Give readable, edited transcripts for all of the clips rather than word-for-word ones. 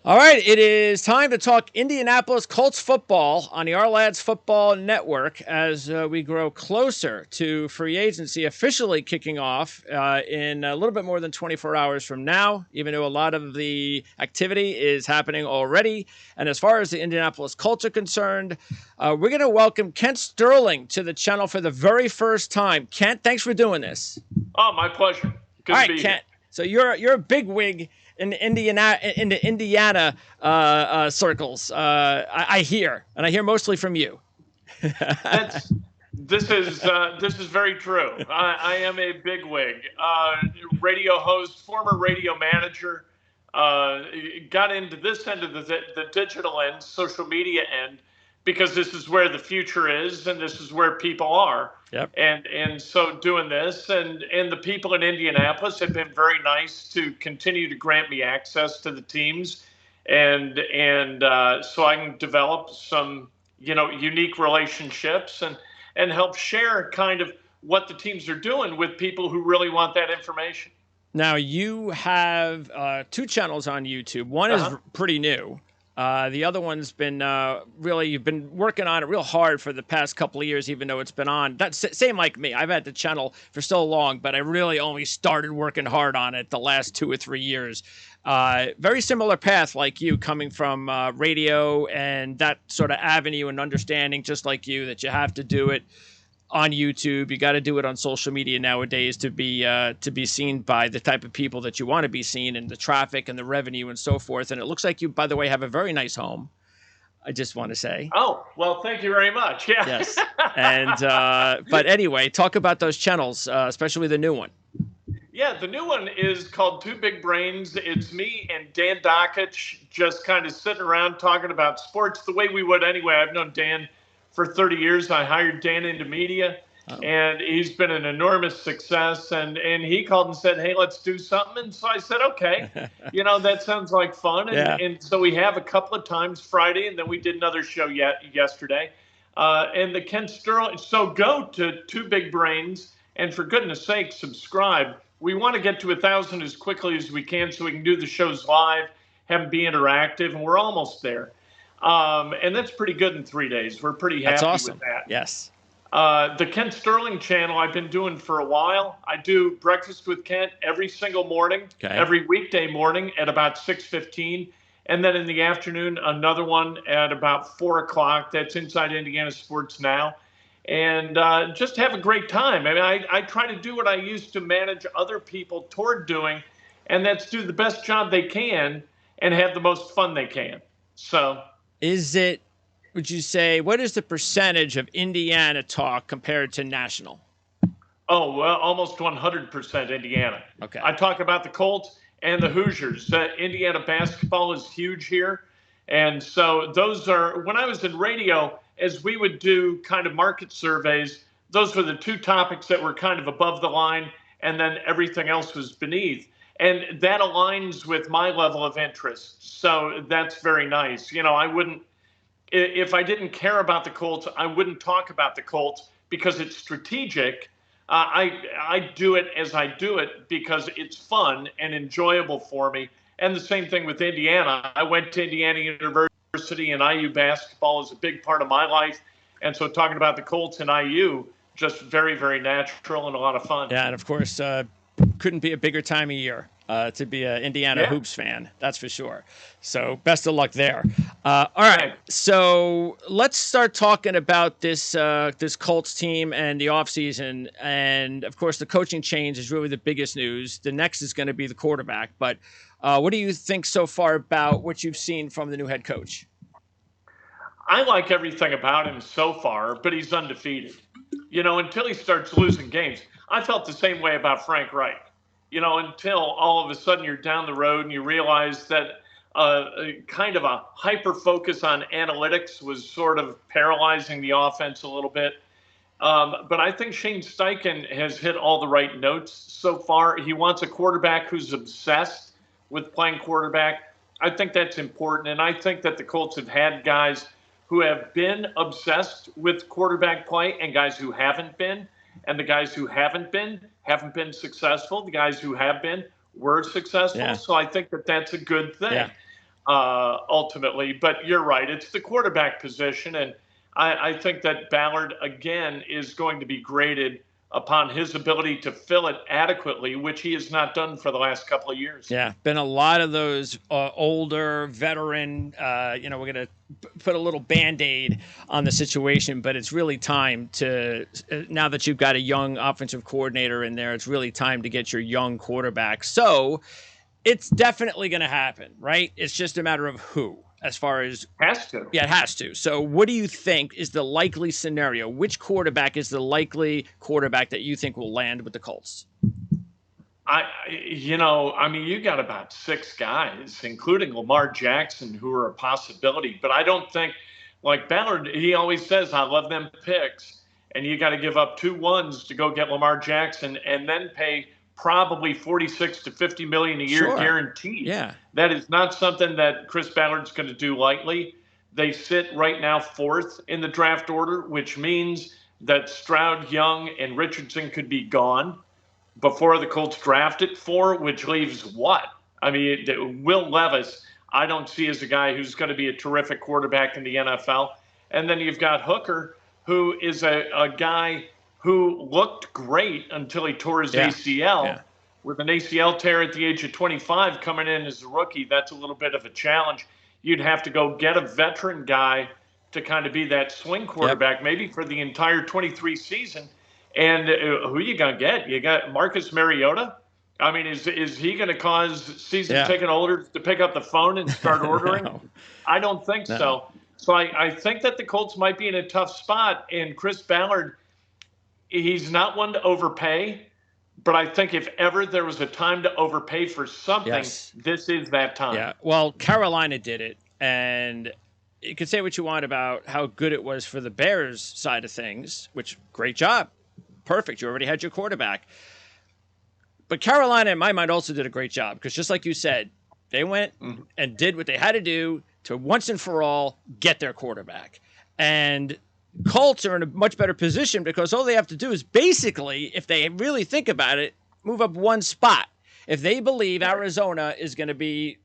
All right, it is time to talk Indianapolis Colts football on the Our Lads Football Network as we grow closer to free agency officially kicking off in a little bit more than 24 hours from now, even though a lot of the activity is happening already. And as far as the Indianapolis Colts are concerned, we're going to welcome Kent Sterling to the channel for the very first time. Kent, thanks for doing this. Oh, my pleasure. Good All to right, be here. Kent. So you're a big wig in the Indiana circles. I hear, and I hear mostly from you. That's this is very true. I am a bigwig, radio host, former radio manager. Got into this end of the digital end, social media end, because this is where the future is, and this is where people are. Yep. And so doing this, and the people in Indianapolis have been very nice to continue to grant me access to the teams, and so I can develop some unique relationships and help share kind of what the teams are doing with people who really want that information. Now you have two channels on YouTube. One is pretty new. The other one's been really, you've been working on it real hard for the past couple of years, even though it's been on. That's same like me. I've had the channel for so long, but I really only started working hard on it the last 2 or 3 years. Very similar path like you, coming from radio and that sort of avenue and understanding, just like you, that you have to do it on YouTube. You got to do it on social media nowadays to be seen by the type of people that you want to be seen, and the traffic and the revenue and so forth. And it looks like you, by the way, have a very nice home. I just want to say. Oh, well, thank you very much. Yeah. Yes. And but anyway, talk about those channels, especially the new one. Yeah, the new one is called Two Big Brains. It's me and Dan Dockich just kind of sitting around talking about sports the way we would anyway. I've known Dan for 30 years. I hired Dan into media, and he's been an enormous success. And he called and said, hey, let's do something. And so I said, okay, that sounds like fun. And so we have a couple of times Friday, and then we did another show yesterday. And the Kent Sterling. So go to Two Big Brains, and for goodness sake, subscribe. We want to get to 1,000 as quickly as we can so we can do the shows live, have them be interactive, and we're almost there. And that's pretty good in 3 days. We're pretty happy with that. Yes. The Kent Sterling channel I've been doing for a while. I do Breakfast with Kent every single morning, every weekday morning at about 6:15. And then in the afternoon, another one at about 4 o'clock. That's Inside Indiana Sports Now. And just have a great time. I mean, I try to do what I used to manage other people toward doing, and that's do the best job they can and have the most fun they can. So, would you say, what is the percentage of Indiana talk compared to national? Oh, well, almost 100% Indiana. Okay. I talk about the Colts and the Hoosiers. Indiana basketball is huge here. And so those are, when I was in radio, as we would do kind of market surveys, those were the two topics that were kind of above the line, and then everything else was beneath. And that aligns with my level of interest. So that's very nice. I wouldn't, if I didn't care about the Colts, I wouldn't talk about the Colts because it's strategic. I do it as I do it because it's fun and enjoyable for me. And the same thing with Indiana. I went to Indiana University, and IU basketball is a big part of my life. And so talking about the Colts and IU, just very, very natural and a lot of fun. Yeah, and of course, couldn't be a bigger time of year to be an Indiana Hoops fan. That's for sure. So best of luck there. All right, so let's start talking about this Colts team and the offseason. And, of course, the coaching change is really the biggest news. The next is going to be the quarterback. But what do you think so far about what you've seen from the new head coach? I like everything about him so far, but he's undefeated. Until he starts losing games. I felt the same way about Frank Reich. Until all of a sudden you're down the road and you realize that kind of a hyper focus on analytics was sort of paralyzing the offense a little bit. But I think Shane Steichen has hit all the right notes so far. He wants a quarterback who's obsessed with playing quarterback. I think that's important. And I think that the Colts have had guys who have been obsessed with quarterback play and guys who haven't been. And the guys who haven't been successful. The guys who have been were successful. Yeah. So I think that that's a good thing. Yeah. ultimately. But you're right; it's the quarterback position, and I think that Ballard again is going to be graded upon his ability to fill it adequately, which he has not done for the last couple of years. Yeah, been a lot of those older veteran, we're going to put a little Band-Aid on the situation, but it's really time to, now that you've got a young offensive coordinator in there, it's really time to get your young quarterback. So it's definitely going to happen, right? It's just a matter of who. As far as has to. Yeah, it has to. So what do you think is the likely scenario? Which quarterback is the likely quarterback that you think will land with the Colts? You got about 6 guys, including Lamar Jackson, who are a possibility. But I don't think, like Ballard, he always says, I love them picks. And you got to give up 2 ones to go get Lamar Jackson and then pay probably 46 to 50 million a year guaranteed. Yeah. That is not something that Chris Ballard's going to do lightly. They sit right now 4th in the draft order, which means that Stroud, Young, and Richardson could be gone before the Colts draft at 4, which leaves what? I mean, Will Levis, I don't see as a guy who's going to be a terrific quarterback in the NFL. And then you've got Hooker, who is a guy who looked great until he tore his ACL. Yeah. With an ACL tear at the age of 25 coming in as a rookie, that's a little bit of a challenge. You'd have to go get a veteran guy to kind of be that swing quarterback, maybe for the entire 23 season. And who you going to get? You got Marcus Mariota? I mean, is he going to cause season ticket holders to pick up the phone and start ordering? No. I don't think so. So I think that the Colts might be in a tough spot. And Chris Ballard, he's not one to overpay. But I think if ever there was a time to overpay for something, this is that time. Yeah. Well, Carolina did it. And you can say what you want about how good it was for the Bears side of things, which great job. Perfect. You already had your quarterback. But Carolina, in my mind, also did a great job because just like you said, they went and did what they had to do to once and for all get their quarterback. And Colts are in a much better position because all they have to do is basically, if they really think about it, move up 1 spot. If they believe Arizona is going to be,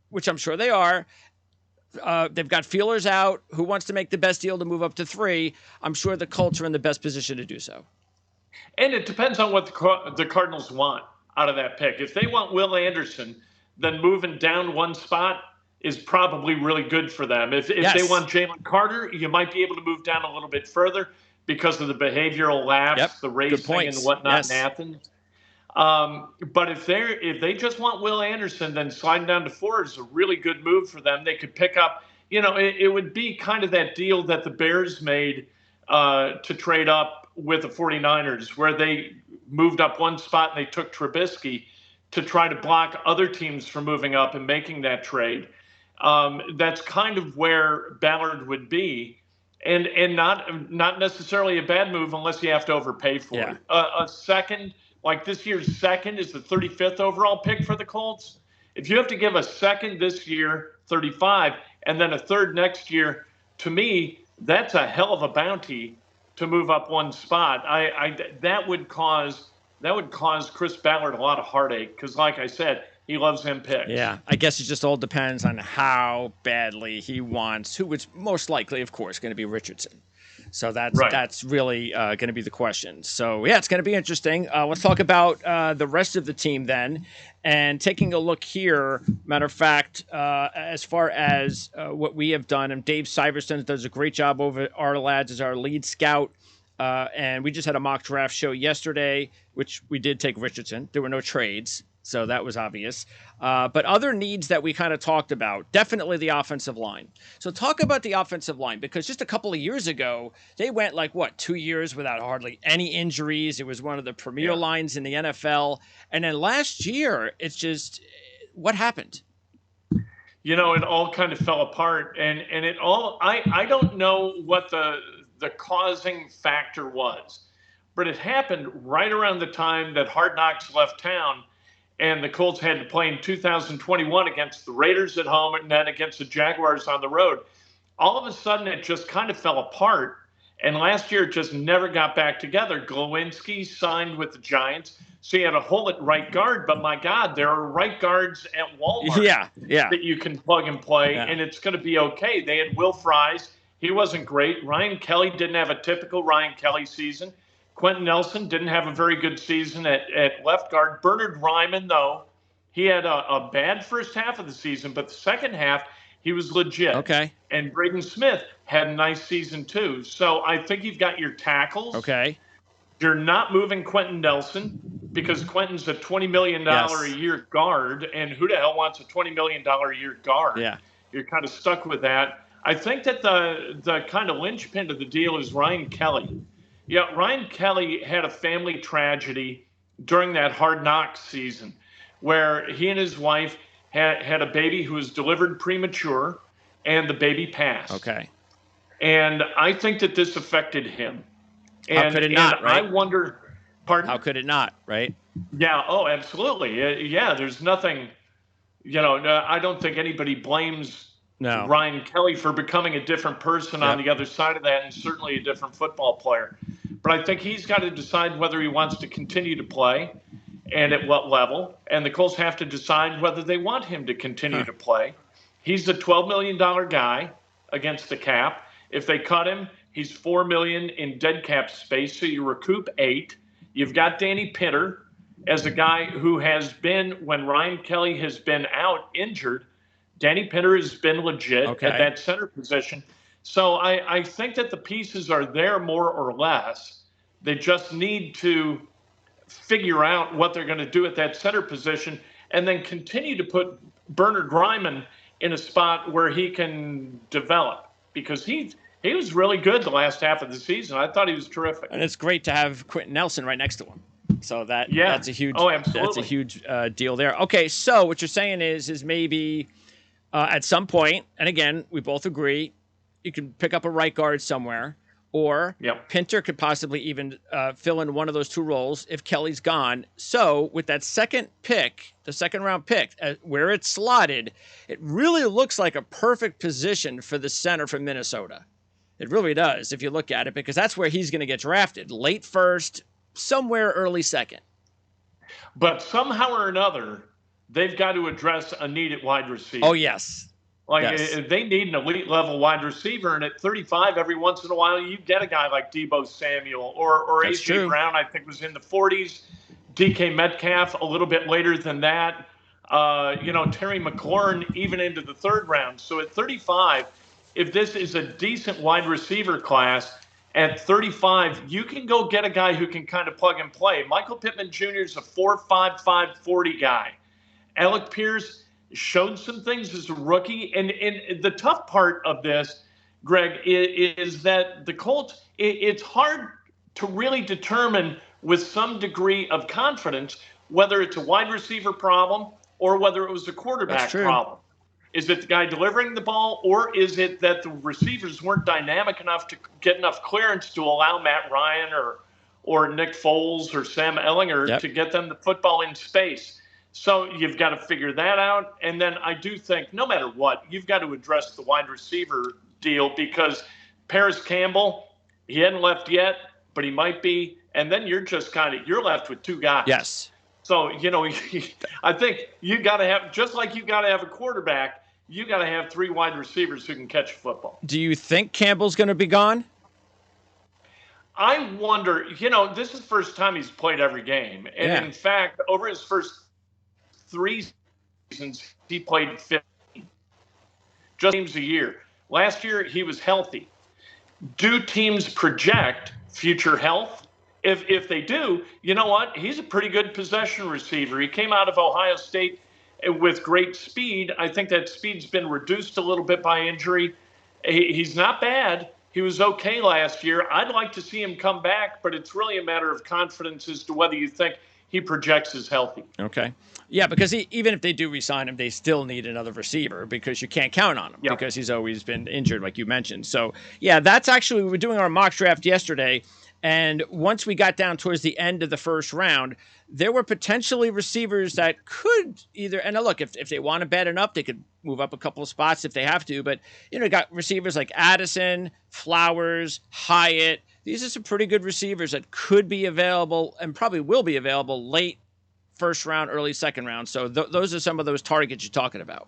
which I'm sure they are, they've got feelers out. Who wants to make the best deal to move up to 3? I'm sure the Colts are in the best position to do so. And it depends on what the Cardinals want out of that pick. If they want Will Anderson, then moving down 1 spot is probably really good for them. If they want Jalen Carter, you might be able to move down a little bit further because of the behavioral lapse, the racing and whatnot in Athens. But if they just want Will Anderson, then sliding down to 4 is a really good move for them. They could pick up, it would be kind of that deal that the Bears made to trade up with the 49ers, where they moved up 1 spot and they took Trubisky to try to block other teams from moving up and making that trade. That's kind of where Ballard would be, and not necessarily a bad move unless you have to overpay for it. A second, like this year's second, is the 35th overall pick for the Colts. If you have to give a second this year, 35, and then a third next year, to me, that's a hell of a bounty to move up 1 spot. That would cause Chris Ballard a lot of heartache because, like I said, he loves him picks. Yeah, I guess it just all depends on how badly he wants, who is most likely, of course, going to be Richardson. So that's really going to be the question. So, yeah, it's going to be interesting. Let's talk about the rest of the team then. And taking a look here, matter of fact, as far as what we have done, and Dave Syverson does a great job over our lads as our lead scout. And we just had a mock draft show yesterday, which we did take Richardson. There were no trades, so that was obvious. But other needs that we kind of talked about, definitely the offensive line. So talk about the offensive line, because just a couple of years ago, they went 2 years without hardly any injuries. It was one of the premier lines in the NFL. And then last year, it's just, what happened? It all kind of fell apart. And it all, I don't know what the causing factor was, but it happened right around the time that Hard Knocks left town and the Colts had to play in 2021 against the Raiders at home and then against the Jaguars on the road. All of a sudden, it just kind of fell apart. And last year, it just never got back together. Glowinski signed with the Giants, so he had a hole at right guard. But my God, there are right guards at Walmart that you can plug and play, and it's going to be okay. They had Will Fries. He wasn't great. Ryan Kelly didn't have a typical Ryan Kelly season. Quentin Nelson didn't have a very good season at left guard. Bernard Ryman, though, he had a bad first half of the season, but the second half, he was legit. Okay. And Braden Smith had a nice season, too. So I think you've got your tackles. Okay. You're not moving Quentin Nelson because Quentin's a $20 million a year guard, and who the hell wants a $20 million a year guard? Yeah. You're kind of stuck with that. I think that the kind of linchpin of the deal is Ryan Kelly. Yeah, Ryan Kelly had a family tragedy during that Hard Knocks season where he and his wife had a baby who was delivered premature, and the baby passed. Okay. And I think that this affected him. And, how could it not, right? I wonder, pardon? How could it not, right? Yeah, oh, absolutely. Yeah, there's nothing, I don't think anybody blames Ryan Kelly for becoming a different person on the other side of that, and certainly a different football player. But I think he's got to decide whether he wants to continue to play and at what level. And the Colts have to decide whether they want him to continue to play. He's a $12 million guy against the cap. If they cut him, he's $4 million in dead cap space, so you recoup $8 million. You've got Danny Pitter as a guy who has been, when Ryan Kelly has been out injured, Danny Pitter has been legit at that center position. So I think that the pieces are there more or less. They just need to figure out what they're going to do at that center position and then continue to put Bernard Ryman in a spot where he can develop, because he was really good the last half of the season. I thought he was terrific. And it's great to have Quentin Nelson right next to him. So that's a huge that's a huge deal there. Okay, so what you're saying is maybe at some point, and again, we both agree, you can pick up a right guard somewhere, or Pinter could possibly even fill in one of those two roles if Kelly's gone. So with that second pick, the second round pick, where it's slotted, it really looks like a perfect position for the center from Minnesota. It really does if you look at it, because that's where he's going to get drafted. Late first, somewhere early second. But somehow or another, they've got to address a need at wide receiver. Oh, yes. They need an elite level wide receiver, and at 35, every once in a while, you get a guy like Deebo Samuel or A.J. Brown. I think was in the 40s. DK Metcalf a little bit later than that. Terry McLaurin even into the third round. So at 35, if this is a decent wide receiver class, at 35, you can go get a guy who can kind of plug and play. Michael Pittman Jr. is a 4.55 40 guy. Alec Pierce showed some things as a rookie. And the tough part of this, Greg, is that the Colts, it's hard to really determine with some degree of confidence whether it's a wide receiver problem or whether it was a quarterback problem. Is it the guy delivering the ball, or is it that the receivers weren't dynamic enough to get enough clearance to allow Matt Ryan or Nick Foles or Sam Ellinger to get them the football in space? So you've got to figure that out. And then I do think no matter what, you've got to address the wide receiver deal, because Paris Campbell, he hadn't left yet, but he might be. And then you're left with two guys. Yes. So, I think you got to have, just like you got to have a quarterback, you got to have three wide receivers who can catch a football. Do you think Campbell's going to be gone? I wonder, this is the first time he's played every game. And in fact, over his first 3 seasons, he played 15 just games a year. Last year, he was healthy. Do teams project future health? If they do, you know what? He's a pretty good possession receiver. He came out of Ohio State with great speed. I think that speed's been reduced a little bit by injury. He's not bad. He was okay last year. I'd like to see him come back, but it's really a matter of confidence as to whether you think he projects as healthy. Okay. Yeah, because even if they do re-sign him, they still need another receiver, because you can't count on him because he's always been injured, like you mentioned. So, yeah, that's actually, we were doing our mock draft yesterday, And once we got down towards the end of the first round, there were potentially receivers that could either, and now look, if they want to bet it up, they could move up a couple of spots if they have to. But, got receivers like Addison, Flowers, Hyatt. These are some pretty good receivers that could be available and probably will be available late first round, early second round. So those are some of those targets you're talking about.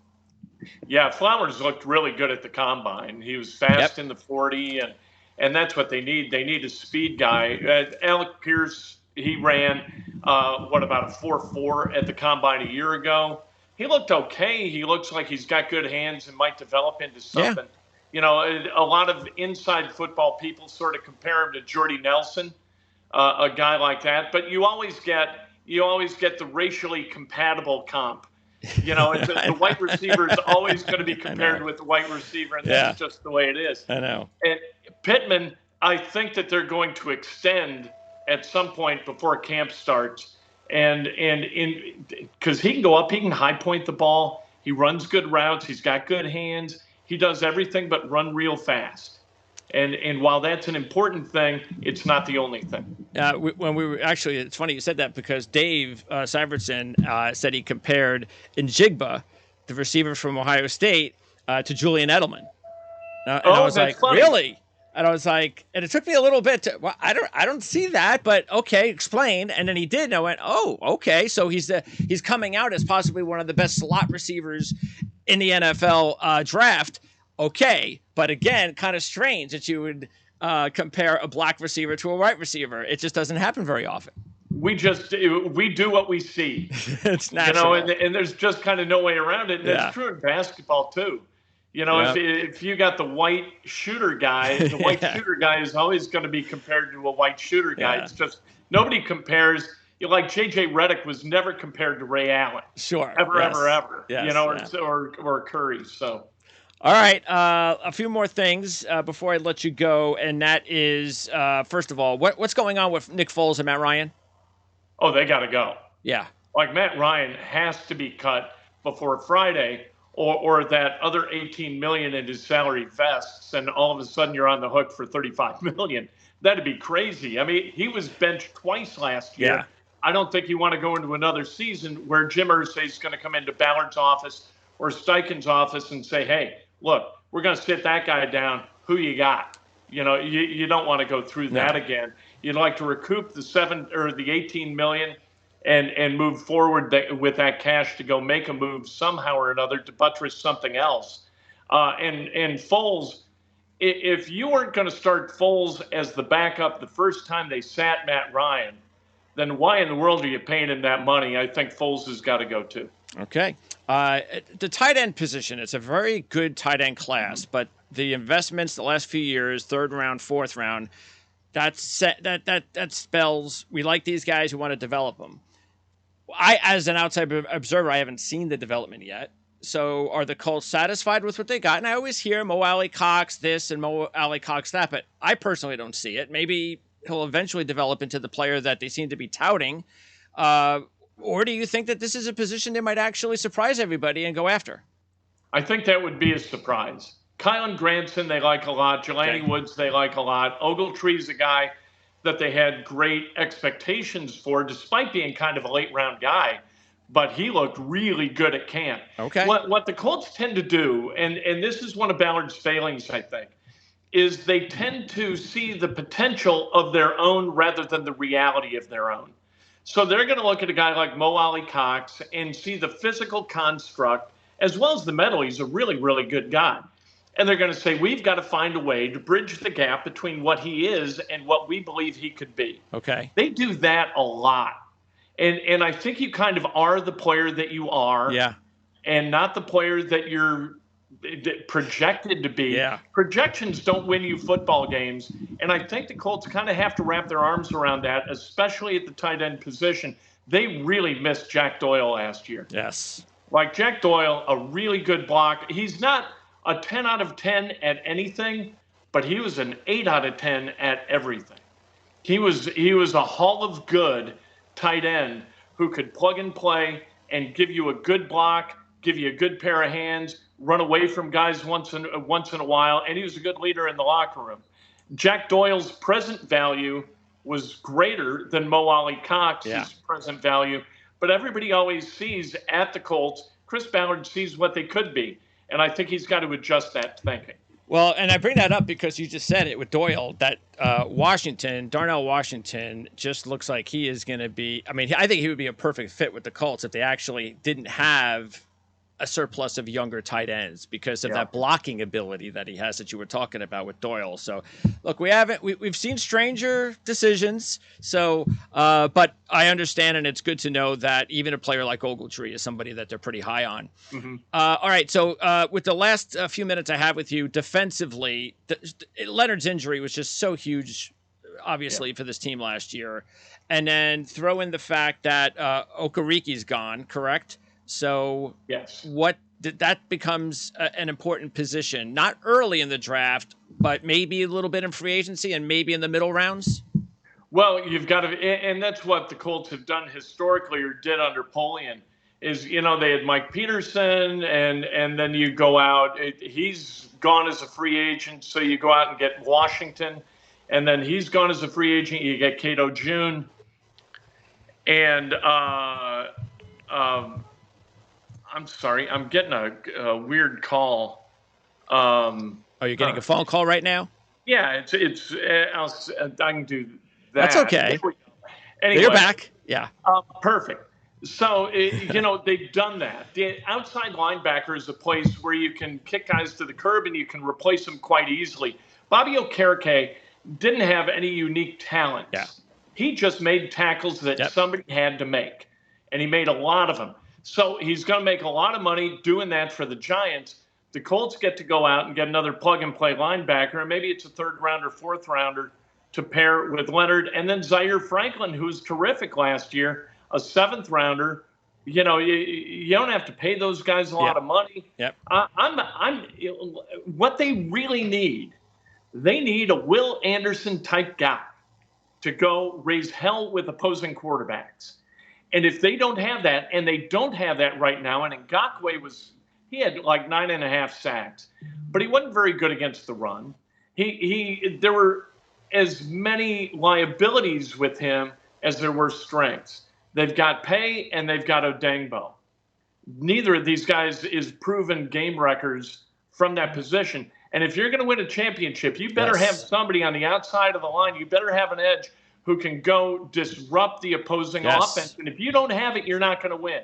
Yeah, Flowers looked really good at the combine. He was fast in the 40, and that's what they need. They need a speed guy. Alec Pierce, he ran, about a 4.4 at the combine a year ago. He looked okay. He looks like he's got good hands and might develop into something. Yeah. A lot of inside football people sort of compare him to Jordy Nelson, a guy like that. But you always get the racially compatible comp. The white receiver is always going to be compared with the white receiver, and that's just the way it is. I know. And Pittman, I think that they're going to extend at some point before camp starts, and because he can go up, he can high point the ball, he runs good routes, he's got good hands, he does everything but run real fast. And while that's an important thing, it's not the only thing. When we were actually, it's funny you said that because Dave Syvertson said he compared Njigba, the receiver from Ohio State, to Julian Edelman. And I was like, funny. Really? And I was like, and it took me a little bit to, well, I don't see that, but okay, explain. And then he did, and I went, oh, okay. So he's coming out as possibly one of the best slot receivers in the NFL draft. Okay, but again, kind of strange that you would compare a black receiver to a white receiver. It just doesn't happen very often. We do what we see. It's natural. And there's just kind of no way around it. And it's true in basketball too. If you got the white shooter guy, the white shooter guy is always going to be compared to a white shooter guy. It's just nobody compares. Like J.J. Redick was never compared to Ray Allen. Sure. Ever. Yes, or Curry. So. All right, a few more things before I let you go, and that is, first of all, what's going on with Nick Foles and Matt Ryan? Oh, they got to go. Yeah. Like Matt Ryan has to be cut before Friday, or that other $18 million in his salary vests, and all of a sudden you're on the hook for $35 million. That'd be crazy. I mean, he was benched twice last year. Yeah. I don't think you want to go into another season where Jim Irsay is going to come into Ballard's office or Steichen's office and say, hey, look, we're going to sit that guy down. Who you got? You don't want to go through that again. You'd like to recoup the $18 million and move forward with that cash to go make a move somehow or another to buttress something else. And Foles, if you weren't going to start Foles as the backup the first time they sat Matt Ryan, then why in the world are you paying him that money? I think Foles has got to go too. Okay. The tight end position, it's a very good tight end class, but the investments the last few years, third round, fourth round, that spells we like these guys who want to develop them. As an outside observer, I haven't seen the development yet. So are the Colts satisfied with what they got? And I always hear Mo Alley Cox this and Mo Alley Cox that, but I personally don't see it. Maybe he'll eventually develop into the player that they seem to be touting. Or do you think that this is a position they might actually surprise everybody and go after? I think that would be a surprise. Kylan Granson, they like a lot. Jelani Woods, they like a lot. Ogletree's a guy that they had great expectations for, despite being kind of a late-round guy. But he looked really good at camp. Okay. What the Colts tend to do, and this is one of Ballard's failings, I think, is they tend to see the potential of their own rather than the reality of their own. So they're going to look at a guy like Mo Alley Cox and see the physical construct as well as the mental. He's a really, really good guy. And they're going to say, we've got to find a way to bridge the gap between what he is and what we believe he could be. Okay. They do that a lot. And I think you kind of are the player that you are. Yeah. And not the player that you're projected to be. Yeah. Projections don't win you football games. And I think the Colts kind of have to wrap their arms around that, especially at the tight end position. They really missed Jack Doyle last year. Yes. Like Jack Doyle, a really good block. He's not a 10 out of 10 at anything, but he was an 8 out of 10 at everything. He was a Hall of Good tight end who could plug and play and give you a good block, give you a good pair of hands, run away from guys once in a while, and he was a good leader in the locker room. Jack Doyle's present value was greater than Mo Ali Cox's Yeah. present value. But everybody always sees at the Colts, Chris Ballard sees what they could be. And I think he's got to adjust that thinking. Well, and I bring that up because you just said it with Doyle, that Darnell Washington just looks like he is going to be, I mean, I think he would be a perfect fit with the Colts if they actually didn't have a surplus of younger tight ends because of that blocking ability that he has that you were talking about with Doyle. So look, we've seen stranger decisions. So, but I understand. And it's good to know that even a player like Ogletree is somebody that they're pretty high on. Mm-hmm. All right. So with the last few minutes I have with you defensively, Leonard's injury was just so huge, obviously for this team last year. And then throw in the fact that Okariki's gone, correct? So yes, that becomes an important position, not early in the draft, but maybe a little bit in free agency and maybe in the middle rounds. Well, you've got to, and that's what the Colts have done historically or did under Polian is, they had Mike Peterson and then you go out, he's gone as a free agent. So you go out and get Washington and then he's gone as a free agent. You get Cato June and, I'm sorry. I'm getting a weird call. You're getting a phone call right now? Yeah, it's. I can do that. That's okay. Anyway, you're back. Yeah. Perfect. So they've done that. The outside linebacker is a place where you can kick guys to the curb and you can replace them quite easily. Bobby Okereke didn't have any unique talents. Yeah. He just made tackles that somebody had to make, and he made a lot of them. So he's going to make a lot of money doing that for the Giants. The Colts get to go out and get another plug-and-play linebacker, and maybe it's a third-rounder, fourth-rounder to pair with Leonard. And then Zaire Franklin, who was terrific last year, a seventh-rounder. You don't have to pay those guys a lot of money. Yep. What they really need, they need a Will Anderson-type guy to go raise hell with opposing quarterbacks. And if they don't have that, and they don't have that right now, and Ngakoue he had like 9.5 sacks, but he wasn't very good against the run. There were as many liabilities with him as there were strengths. They've got Pay and they've got Odengbo. Neither of these guys is proven game records from that position. And if you're going to win a championship, you better have somebody on the outside of the line. You better have an edge who can go disrupt the opposing offense. And if you don't have it, you're not going to win.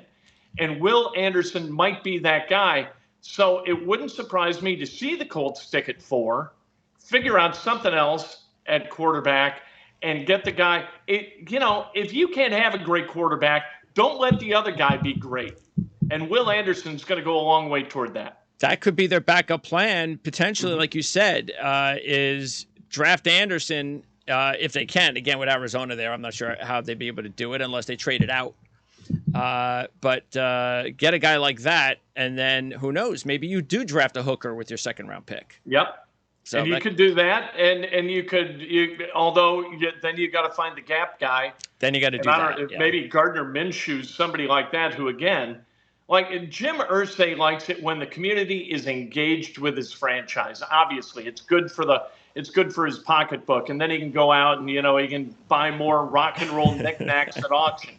And Will Anderson might be that guy. So it wouldn't surprise me to see the Colts stick at 4, figure out something else at quarterback, and get the guy. If you can't have a great quarterback, don't let the other guy be great. And Will Anderson's going to go a long way toward that. That could be their backup plan, potentially, like you said, is draft Anderson if they can. Again, with Arizona there, I'm not sure how they'd be able to do it unless they trade it out. But get a guy like that, and then who knows? Maybe you do draft a hooker with your second-round pick. Yep. So and you could do that, and you could. Then you got to find the gap guy. Then you got to do that. Maybe Gardner Minshew, somebody like that, who again. Like Jim Irsay likes it when the community is engaged with his franchise. Obviously, it's good for his pocketbook, and then he can go out and he can buy more rock and roll knickknacks at auction.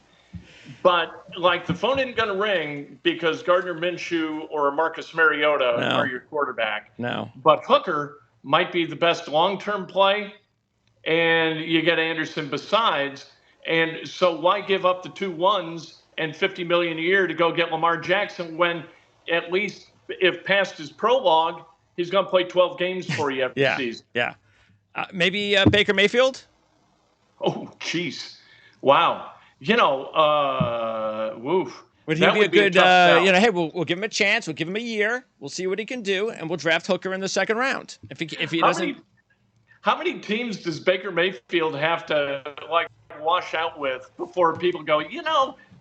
But like the phone isn't going to ring because Gardner Minshew or Marcus Mariota are your quarterback. No. But Hooker might be the best long-term play, and you get Anderson besides. And so why give up the 2 ones and $50 million a year to go get Lamar Jackson when at least if past his prologue, he's going to play 12 games for you every season? Yeah. Maybe Baker Mayfield? Oh, jeez. Wow. Woof. Would he be a good, hey, we'll give him a chance. We'll give him a year. We'll see what he can do, and we'll draft Hooker in the second round. If he doesn't. How many teams does Baker Mayfield have to wash out with before people go,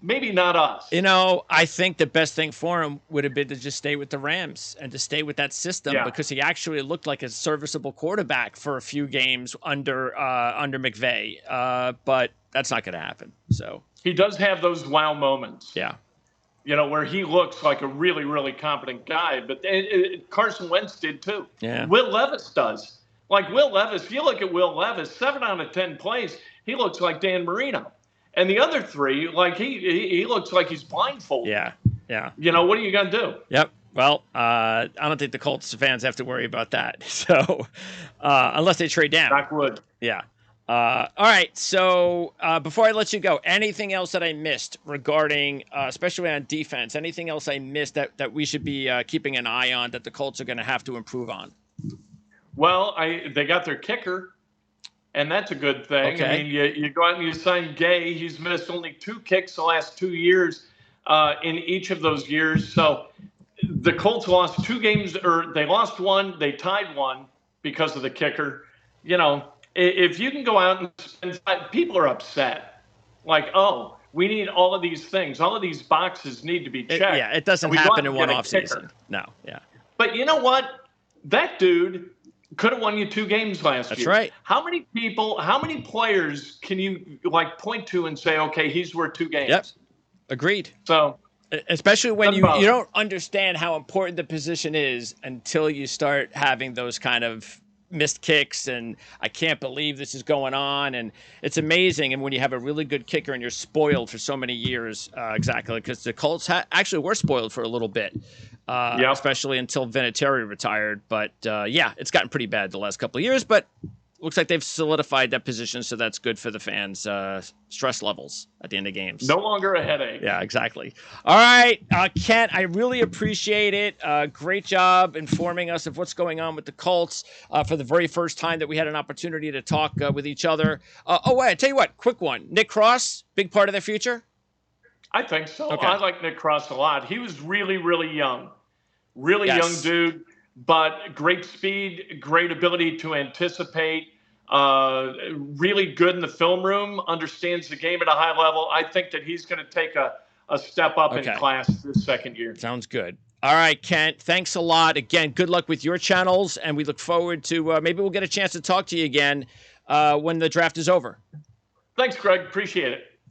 maybe not us? I think the best thing for him would have been to just stay with the Rams and to stay with that system because he actually looked like a serviceable quarterback for a few games under McVay. But that's not going to happen. So he does have those wow moments. Yeah. Where he looks like a really, really competent guy. But Carson Wentz did too. Yeah. Will Levis does. Like Will Levis, if you look at Will Levis, 7 out of 10 plays, he looks like Dan Marino. And the other three, like he looks like he's blindfolded. Yeah, yeah. You know, what are you going to do? Yep. Well, I don't think the Colts fans have to worry about that. So, unless they trade down. Knock wood. Yeah. All right. So, before I let you go, anything else that I missed regarding, especially on defense, anything else I missed that we should be keeping an eye on that the Colts are going to have to improve on? Well, they got their kicker. And that's a good thing. Okay. I mean, you go out and you sign Gay. He's missed only 2 kicks the last 2 years in each of those years. So the Colts lost 2 games, or they lost 1, they tied 1 because of the kicker. You know, if you can go out and spend people are upset. Like, oh, we need all of these things. All of these boxes need to be checked. It doesn't happen in one offseason. No, yeah. But you know what? That dude could have won you 2 games last year. That's right. How many players can you point to and say, okay, he's worth 2 games? Yep. Agreed. So, especially when you don't understand how important the position is until you start having those kind of missed kicks and I can't believe this is going on, and it's amazing. And when you have a really good kicker and you're spoiled for so many years, exactly, because the Colts actually were spoiled for a little bit. Especially until Vinatieri retired. But, it's gotten pretty bad the last couple of years. But looks like they've solidified that position, so that's good for the fans' stress levels at the end of games. No longer a headache. Yeah, exactly. All right, Kent, I really appreciate it. Great job informing us of what's going on with the Colts for the very first time that we had an opportunity to talk with each other. Wait, I tell you what, quick one. Nick Cross, big part of their future? I think so. Okay. I like Nick Cross a lot. He was really, really young. Really young dude, but great speed, great ability to anticipate, really good in the film room, understands the game at a high level. I think that he's going to take a step up in class this second year. Sounds good. All right, Kent, thanks a lot. Again, good luck with your channels, and we look forward to maybe we'll get a chance to talk to you again when the draft is over. Thanks, Greg. Appreciate it.